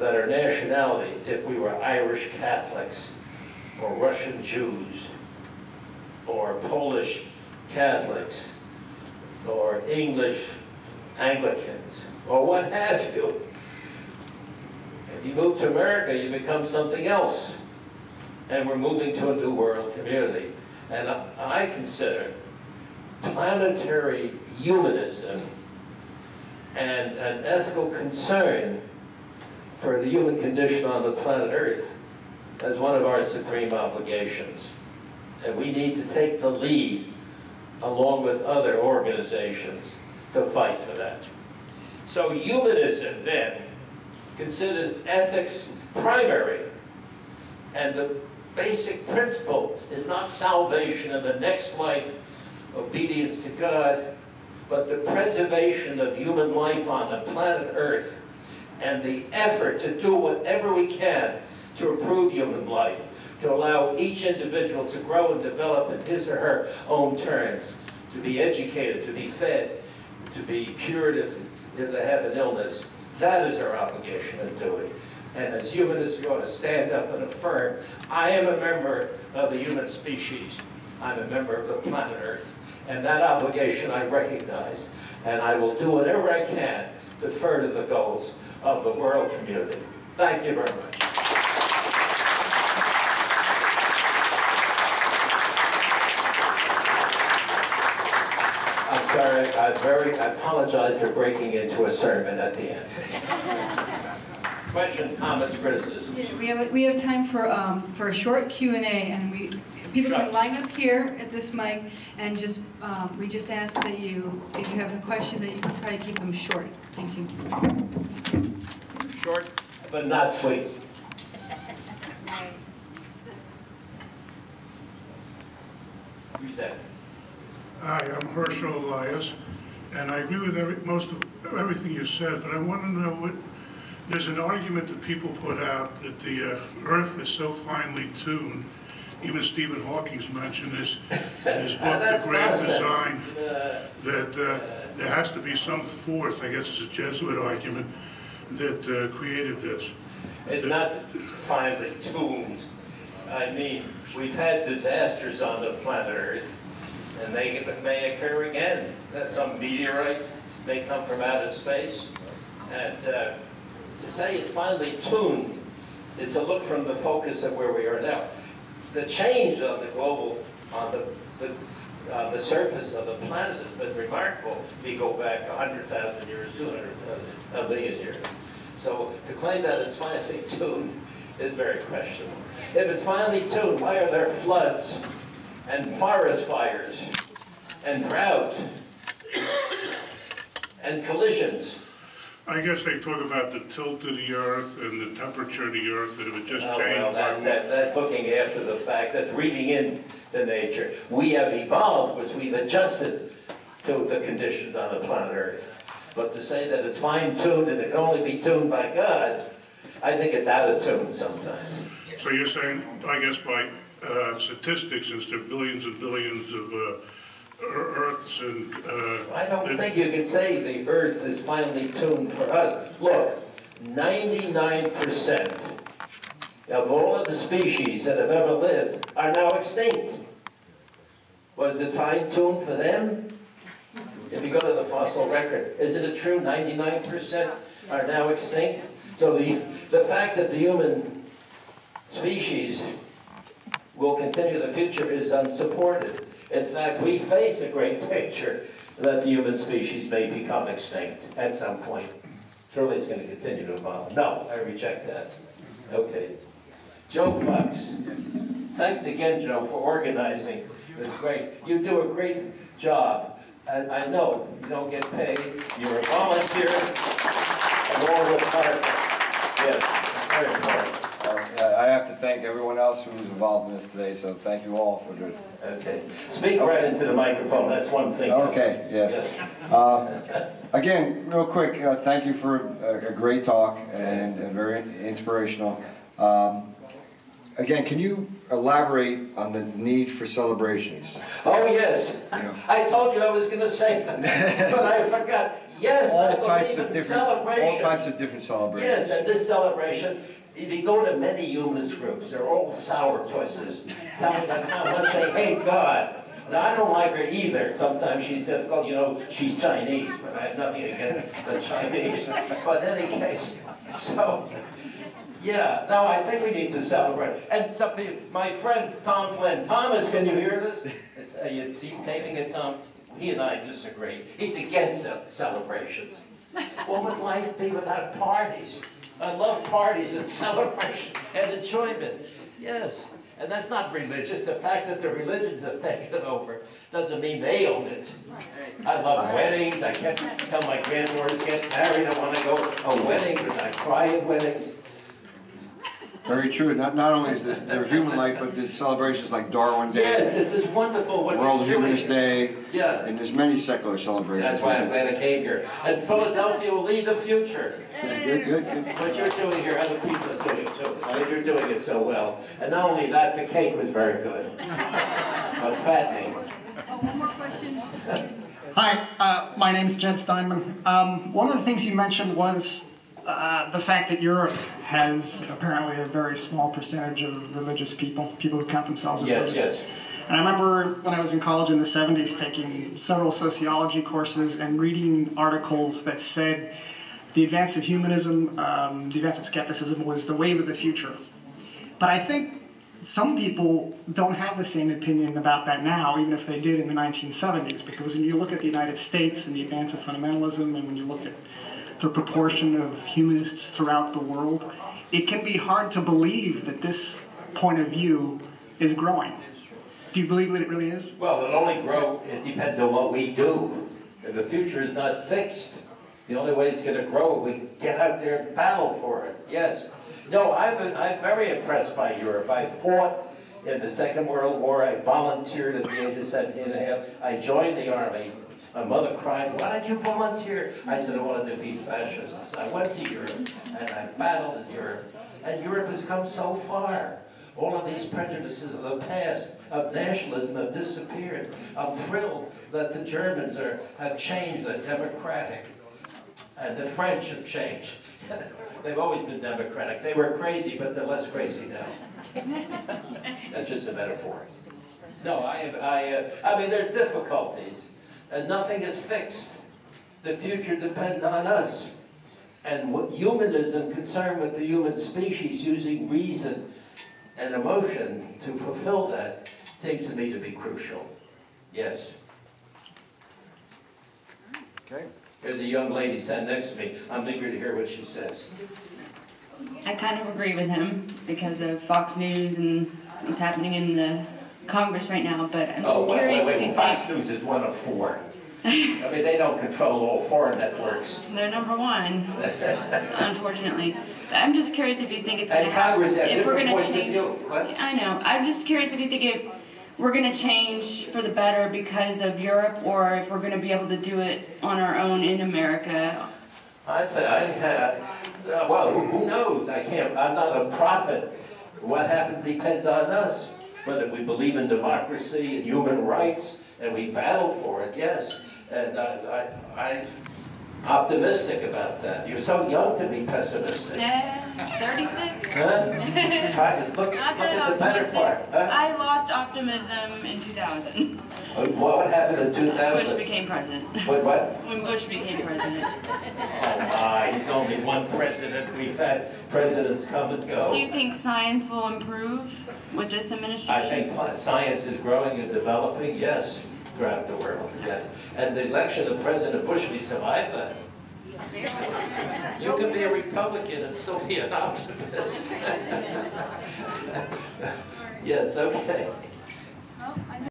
that our nationality, if we were Irish Catholics, or Russian Jews, or Polish Catholics, or English Anglicans, or what have you. If you move to America, you become something else. And we're moving to a new world community. And I consider planetary humanism and an ethical concern for the human condition on the planet Earth as one of our supreme obligations. And we need to take the lead, along with other organizations, to fight for that. So humanism, then, considers ethics primary. And the basic principle is not salvation in the next life, obedience to God, but the preservation of human life on the planet Earth and the effort to do whatever we can to improve human life, to allow each individual to grow and develop in his or her own terms, to be educated, to be fed, to be cured if they have an illness. That is our obligation to do it. And as humanists, we ought to stand up and affirm, I am a member of the human species. I'm a member of the planet Earth. And that obligation I recognize. And I will do whatever I can to further the goals of the world community. Thank you very much. I'm sorry, I apologize for breaking into a sermon at the end. Questions, comments, criticisms? Yeah, we have time for a short Q&A, and people can line up here at this mic, and we just ask that you, if you have a question, that you try to keep them short. Thank you. Short, but not sweet. Who's that? Hi, I'm Herschel Elias, and I agree with most of everything you said, but I want to know what, there's an argument that people put out that the Earth is so finely tuned, even Stephen Hawking's mentioned this in his book, The Grand Design, that there has to be some force, I guess it's a Jesuit argument, that created this. It's not finely tuned. I mean, we've had disasters on the planet Earth, and they may occur again. Some meteorite may come from outer space. And to say it's finely tuned is to look from the focus of where we are now. The change of the global, on the surface of the planet has been remarkable if you go back 100,000 years, 200,000, a million years. So to claim that it's finely tuned is very questionable. If it's finely tuned, why are there floods and forest fires and drought and collisions? I guess they talk about the tilt of the Earth and the temperature of the Earth, that it would just change. Well, that's looking after the fact. That's reading into nature. We have evolved because we've adjusted to the conditions on the planet Earth. But to say that it's fine-tuned and it can only be tuned by God, I think it's out of tune sometimes. So you're saying, I guess by statistics, since there are billions and billions of Earths and... I don't think you can say the Earth is finely tuned for us. Look, 99% of all of the species that have ever lived are now extinct. Was it fine-tuned for them? If you go to the fossil record, isn't it true 99% are now extinct? So the fact that the human species will continue in the future is unsupported. In fact, we face a great danger that the human species may become extinct at some point. Surely it's going to continue to evolve. No, I reject that. Okay. Joe Fox. Thanks again, Joe, for organizing this great. You do a great job. And I know you don't get paid. You're a volunteer along with Parker. Yes, very important. I have to thank everyone else who was involved in this today, so thank you all for doing it. Okay. Speak right into the microphone, that's one thing. Okay, yes. Again, real quick, thank you for a great talk and very inspirational. Again, can you elaborate on the need for celebrations? Oh, yes. I told you I was going to say that, but I forgot. Yes, I All types believe of in different, celebration. all types of different celebrations. Yes, and this celebration, if you go to many humanist groups, they're all sourpusses, telling us how much they hate God. Now, I don't like her either. Sometimes she's difficult. You know, she's Chinese, but I have nothing against the Chinese. But in any case, so, yeah, no, I think we need to celebrate. And some people, my friend Tom Flynn. Thomas, can you hear this? Are you taping it, Tom? He and I disagree. He's against celebrations. What would life be without parties? I love parties and celebrations and enjoyment. Yes. And that's not religious. The fact that the religions have taken it over doesn't mean they own it. I love weddings. I can't tell my granddaughters get married. I want to go to a wedding, but I cry at weddings. Very true. Not only is there human life, but there's celebrations like Darwin Day. Yes, this is wonderful. What World you're doing. Humanist Day. Yeah. And there's many secular celebrations. That's why I'm glad I came here. And Philadelphia will lead the future. Good. What you're doing here, other people are doing too. And you're doing it so well. And not only that, the cake was very good. But fattening. One more question. Hi, my name's Jed Steinman. One of the things you mentioned was the fact that Europe has apparently a very small percentage of religious people who count themselves as religious. Yes. And I remember when I was in college in the 70s taking several sociology courses and reading articles that said the advance of humanism, the advance of skepticism was the wave of the future. But I think some people don't have the same opinion about that now, even if they did in the 1970s, because when you look at the United States and the advance of fundamentalism, and when you look at the proportion of humanists throughout the world, it can be hard to believe that this point of view is growing. Do you believe that it really is? Well, it'll only grow. It depends on what we do. The future is not fixed. The only way it's going to grow is we get out there and battle for it. Yes. No, I'm very impressed by Europe. I fought in the Second World War. I volunteered at the age of 17 and a half. I joined the army. My mother cried, "Why did you volunteer?" I said, "I want to defeat fascism." So I went to Europe, and I battled in Europe. And Europe has come so far. All of these prejudices of the past, of nationalism, have disappeared. I'm thrilled that the Germans have changed, they're democratic. And the French have changed. They've always been democratic. They were crazy, but they're less crazy now. That's just a metaphor. No, I mean, there are difficulties. And nothing is fixed. The future depends on us. And what humanism, concerned with the human species, using reason and emotion to fulfill that, seems to me to be crucial. Yes. Okay. There's a young lady sitting next to me. I'm eager to hear what she says. I kind of agree with him because of Fox News and what's happening in the Congress right now, but I'm just curious if you Fox think News is one of four. I mean, they don't control all four networks. they're number one, unfortunately. I'm just curious if you think it's going And to happen. Congress have If we're different going to points of change, view. What? I know. I'm just curious if you think we're going to change for the better because of Europe, or if we're going to be able to do it on our own in America. I say, well, who knows? I'm not a prophet. What happens depends on us. But if we believe in democracy and human rights, and we battle for it, yes. And I'm optimistic about that. You're so young to be pessimistic. 36? Huh? Try to look Not at that the better optimistic. part. Huh? I lost optimism in 2000. What happened in Bush 2000? became president. What? When Bush became president. Oh my, he's only one president. We've had presidents come and go. Do you think science will improve with this administration? I think science is growing and developing, yes, throughout the world, yes. And the election of President Bush, we survived that. You can be a Republican and still be an optimist. Yes, okay.